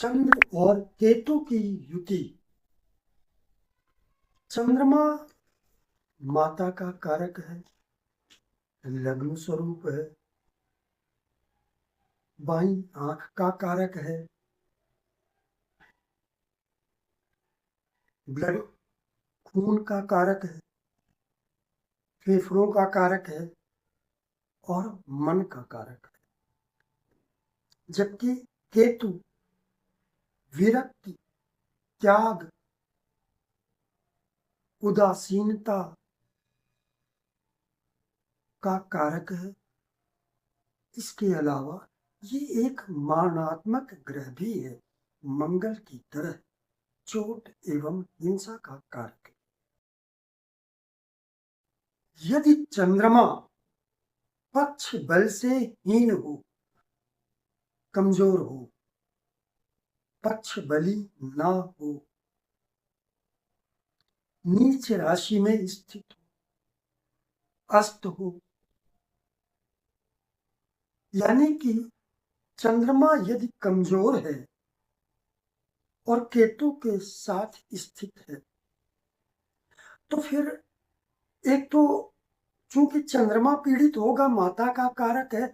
चंद्र और केतु की युति। चंद्रमा माता का कारक है, लग्न स्वरूप है, बाईं आंख का कारक है, ब्लड खून का कारक है, फेफड़ों का कारक है और मन का कारक है। जबकि केतु विरक्ति, त्याग, उदासीनता का कारक है। इसके अलावा ये एक मारणात्मक ग्रह भी है, मंगल की तरह चोट एवं हिंसा का कारक है। यदि चंद्रमा पक्ष बल से हीन हो, कमजोर हो, पक्ष बली ना हो, नीच राशि में स्थित हो, अस्त हो, यानी कि चंद्रमा यदि कमजोर है और केतु के साथ स्थित है तो फिर एक तो चूंकि चंद्रमा पीड़ित होगा, माता का कारक है,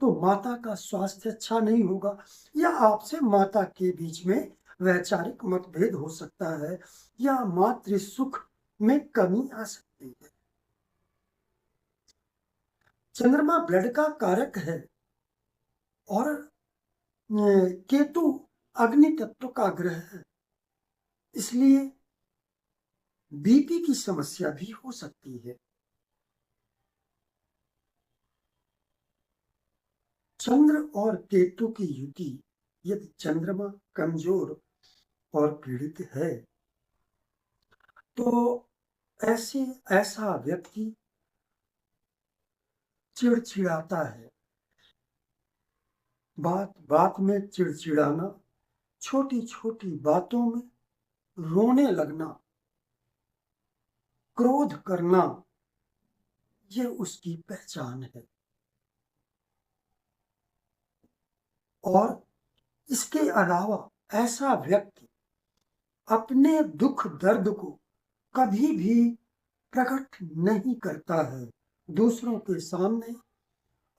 तो माता का स्वास्थ्य अच्छा नहीं होगा या आपसे माता के बीच में वैचारिक मतभेद हो सकता है या मातृ सुख में कमी आ सकती है। चंद्रमा ब्लड का कारक है और केतु अग्नि तत्व का ग्रह है, इसलिए बीपी की समस्या भी हो सकती है। चंद्र और केतु की युति यदि चंद्रमा कमजोर और पीड़ित है तो ऐसा व्यक्ति चिड़चिड़ाता है, बात बात में चिड़चिड़ाना, छोटी छोटी बातों में रोने लगना, क्रोध करना, ये उसकी पहचान है। और इसके अलावा ऐसा व्यक्ति अपने दुख दर्द को कभी भी प्रकट नहीं करता है, दूसरों के सामने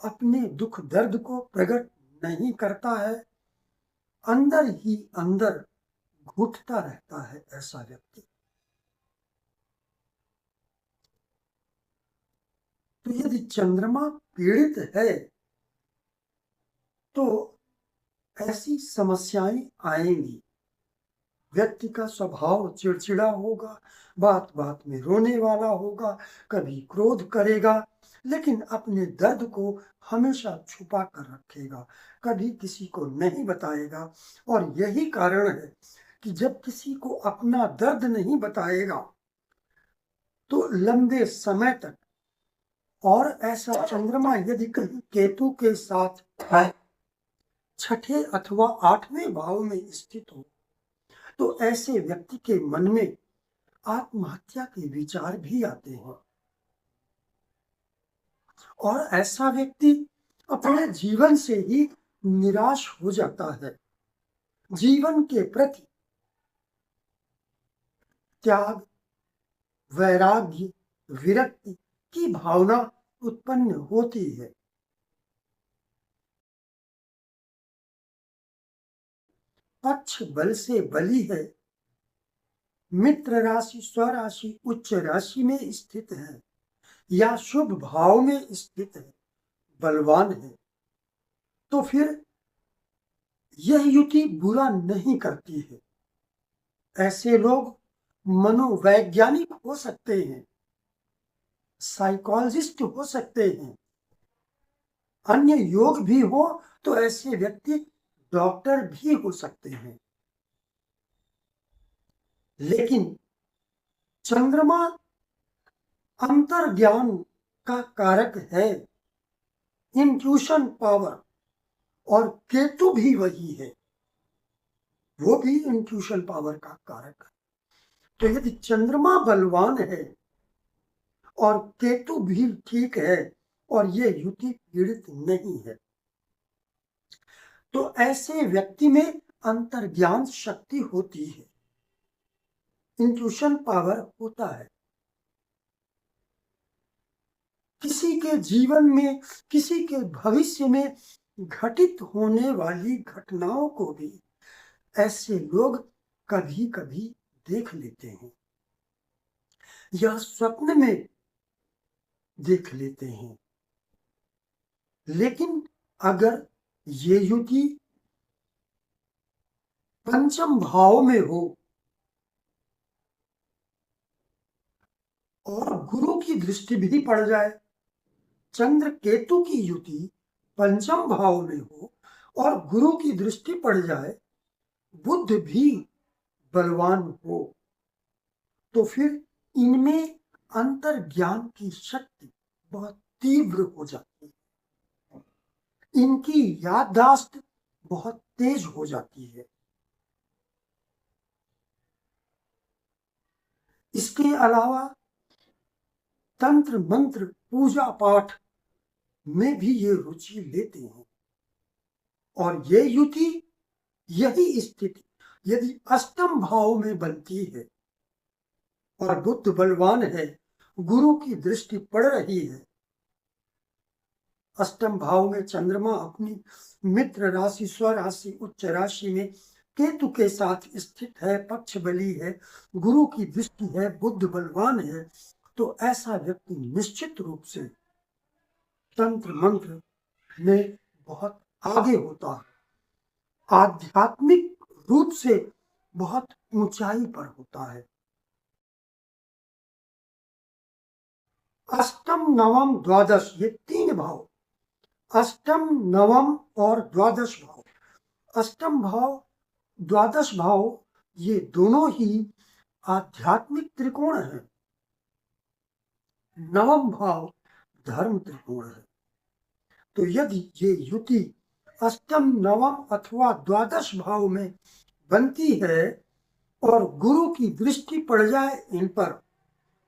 अपने दुख दर्द को प्रकट नहीं करता है, अंदर ही अंदर घुटता रहता है ऐसा व्यक्ति। तो यदि चंद्रमा पीड़ित है तो ऐसी समस्याएं आएंगी। व्यक्ति का स्वभाव चिड़चिड़ा होगा, बात बात में रोने वाला होगा, कभी क्रोध करेगा, लेकिन अपने दर्द को हमेशा छुपा कर रखेगा, कभी किसी को नहीं बताएगा। और यही कारण है कि जब किसी को अपना दर्द नहीं बताएगा तो लंबे समय तक, और ऐसा चंद्रमा यदि कहीं केतु के साथ है, छठे अथवा आठवें भाव में स्थित हो, तो ऐसे व्यक्ति के मन में आत्महत्या के विचार भी आते हैं और ऐसा व्यक्ति अपने जीवन से ही निराश हो जाता है। जीवन के प्रति त्याग, वैराग्य, विरक्ति की भावना उत्पन्न होती है। पक्ष बल से बली है, मित्र राशि, स्वराशि, उच्च राशि में स्थित है या शुभ भाव में स्थित है, बलवान है, तो फिर यह युति बुरा नहीं करती है। ऐसे लोग मनोवैज्ञानिक हो सकते हैं, साइकोलॉजिस्ट हो सकते हैं, अन्य योग भी हो तो ऐसे व्यक्ति डॉक्टर भी हो सकते हैं। लेकिन चंद्रमा अंतर ज्ञान का कारक है, इंट्यूशन पावर, और केतु भी वही है, वो भी इंट्यूशन पावर का कारक है। तो यदि चंद्रमा बलवान है और केतु भी ठीक है और ये युति पीड़ित नहीं है, तो ऐसे व्यक्ति में अंतर्ज्ञान शक्ति होती है, इंट्यूशन पावर होता है। किसी के जीवन में, किसी के भविष्य में घटित होने वाली घटनाओं को भी ऐसे लोग कभी कभी देख लेते हैं या स्वप्न में देख लेते हैं। लेकिन अगर ये युति पंचम भाव में हो और गुरु की दृष्टि भी पड़ जाए, चंद्र केतु की युति पंचम भाव में हो और गुरु की दृष्टि पड़ जाए, बुध भी बलवान हो, तो फिर इनमें अंतर्ज्ञान की शक्ति बहुत तीव्र हो जाती है, इनकी याददाश्त बहुत तेज हो जाती है। इसके अलावा तंत्र मंत्र पूजा पाठ में भी ये रुचि लेते हैं और ये युति, यही स्थिति यदि अष्टम भाव में बनती है और बुध बलवान है, गुरु की दृष्टि पड़ रही है, अष्टम भाव में चंद्रमा अपनी मित्र राशि स्वराशि उच्च राशि में केतु के साथ स्थित है, पक्ष बली है, गुरु की दृष्टि है, बुध बलवान है, तो ऐसा व्यक्ति निश्चित रूप से तंत्र मंत्र में बहुत आगे होता है, आध्यात्मिक रूप से बहुत ऊंचाई पर होता है। अष्टम नवम द्वादश, ये तीन भाव, अष्टम नवम और द्वादश भाव, अष्टम भाव द्वादश भाव ये दोनों ही आध्यात्मिक त्रिकोण है। नवम भाव धर्म त्रिकोण है। तो यदि ये युति अष्टम नवम अथवा द्वादश भाव में बनती है और गुरु की दृष्टि पड़ जाए इन पर,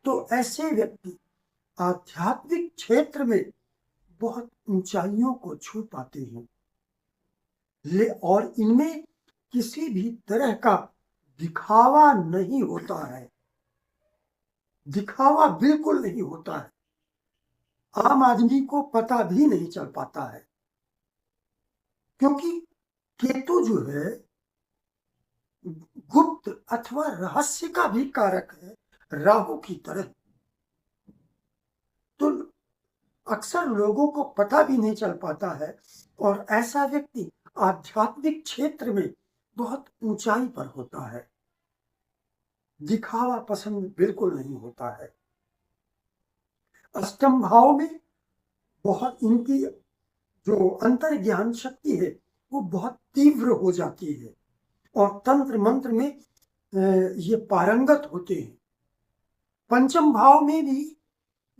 तो ऐसे व्यक्ति आध्यात्मिक क्षेत्र में बहुत ऊंचाइयों को छू पाते हैं। और इनमें किसी भी तरह का दिखावा नहीं होता है, दिखावा बिल्कुल नहीं होता है, आम आदमी को पता भी नहीं चल पाता है, क्योंकि केतु जो है गुप्त अथवा रहस्य का भी कारक है, राहु की तरह। तो अक्सर लोगों को पता भी नहीं चल पाता है और ऐसा व्यक्ति आध्यात्मिक क्षेत्र में बहुत ऊंचाई पर होता है, दिखावा पसंद बिल्कुल नहीं होता है। अष्टम भाव में बहुत इनकी जो अंतर्ज्ञान शक्ति है वो बहुत तीव्र हो जाती है और तंत्र मंत्र में ये पारंगत होते हैं। पंचम भाव में भी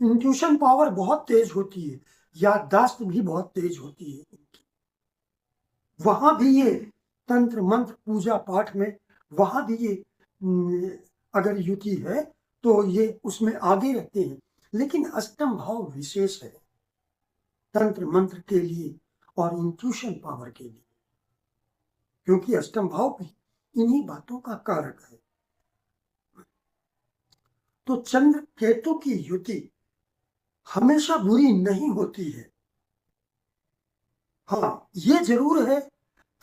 इंट्यूशन पावर बहुत तेज होती है, याददाश्त भी बहुत तेज होती है इनकी। वहां भी ये तंत्र मंत्र पूजा पाठ में, वहां भी ये अगर युति है तो ये उसमें आगे रहते हैं। लेकिन अष्टम भाव विशेष है तंत्र मंत्र के लिए और इंट्यूशन पावर के लिए, क्योंकि अष्टम भाव भी इन्हीं बातों का कारक है। तो चंद्र केतु की युति हमेशा बुरी नहीं होती है। हाँ, ये जरूर है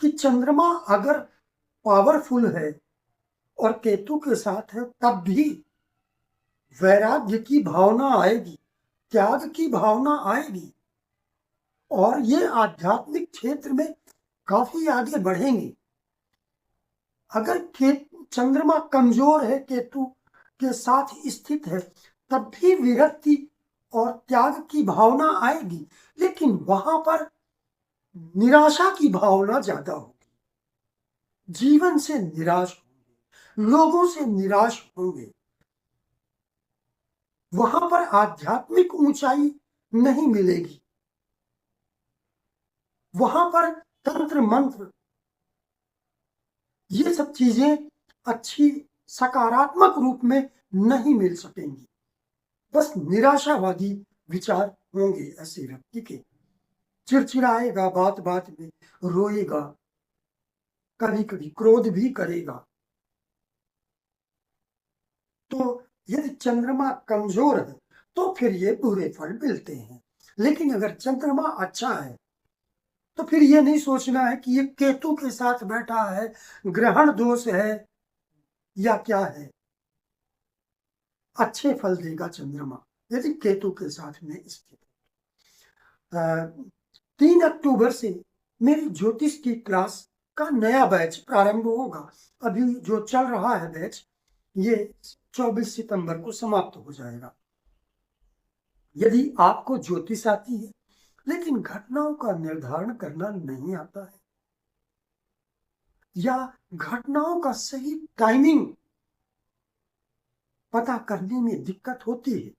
कि चंद्रमा अगर पावरफुल है और केतु के साथ है, तब भी वैराग्य की भावना आएगी, त्याग की भावना आएगी और ये आध्यात्मिक क्षेत्र में काफी आगे बढ़ेंगे। अगर चंद्रमा कमजोर है, केतु के साथ स्थित है, तब भी विरक्ति और त्याग की भावना आएगी, लेकिन वहां पर निराशा की भावना ज्यादा होगी, जीवन से निराश होंगे, लोगों से निराश होंगे, वहां पर आध्यात्मिक ऊंचाई नहीं मिलेगी, वहां पर तंत्र मंत्र ये सब चीजें अच्छी सकारात्मक रूप में नहीं मिल सकेंगी, बस निराशावादी विचार होंगे ऐसे व्यक्ति के, चिड़चिड़ाएगा, बात बात में रोएगा, कभी कभी क्रोध भी करेगा। तो यदि चंद्रमा कमजोर है तो फिर ये बुरे फल मिलते हैं। लेकिन अगर चंद्रमा अच्छा है तो फिर ये नहीं सोचना है कि ये केतु के साथ बैठा है, ग्रहण दोष है या क्या है। अच्छे फल देगा चंद्रमा यदि केतु के साथ में स्थित। 3 अक्टूबर से मेरी ज्योतिष की क्लास का नया बैच प्रारंभ होगा। अभी जो चल रहा है बैच, ये 24 सितंबर को समाप्त हो जाएगा। यदि आपको ज्योतिष आती है लेकिन घटनाओं का निर्धारण करना नहीं आता है, या घटनाओं का सही टाइमिंग पता करने में दिक्कत होती है,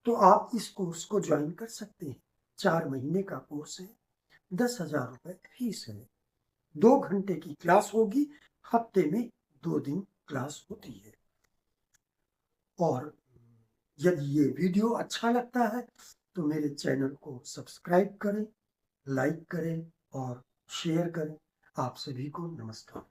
तो आप इस कोर्स को ज्वाइन कर सकते हैं। 4 महीने का कोर्स है, 10,000 रुपए फीस है। 2 घंटे की क्लास होगी, हफ्ते में 2 दिन क्लास होती है। और यदि ये वीडियो अच्छा लगता है तो मेरे चैनल को सब्सक्राइब करें, लाइक करें और शेयर करें। आप सभी को नमस्कार।